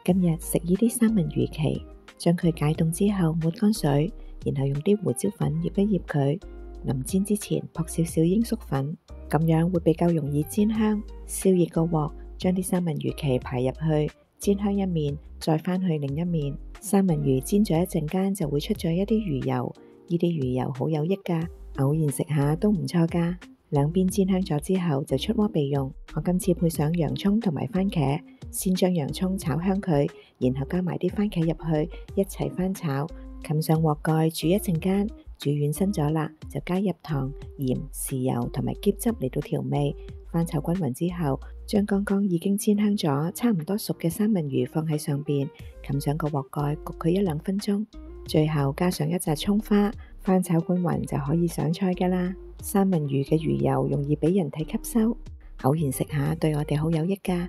今日食呢啲三文魚鰭，將佢解凍之後抹乾水，然後用啲胡椒粉醃一醃佢。臨煎之前撲少少鷹粟粉，咁樣會比較容易煎香。燒熱個鑊，將啲三文魚鰭排入去，煎香一面，再返去另一面。三文魚煎咗一陣間就會出咗一啲魚油，呢啲魚油好有益㗎，偶然食下都唔錯㗎。兩邊煎香咗之後就出鍋備用。我今次配上洋葱同埋番茄，先將洋葱炒香佢，然後加埋啲番茄入去，一齊翻炒。冚上鑊蓋煮一陣間，煮軟身咗啦，就加入糖、鹽、豉油同埋椰汁嚟到調味。翻炒均勻之後，將剛剛已經煎香咗差唔多熟嘅三文魚放喺上邊，冚上個鑊蓋焗佢1-2分鐘。最後加上一紮蔥花，翻炒均勻就可以上菜㗎啦。三文魚嘅魚油容易俾人體吸收，偶然食下對我哋好有益㗎。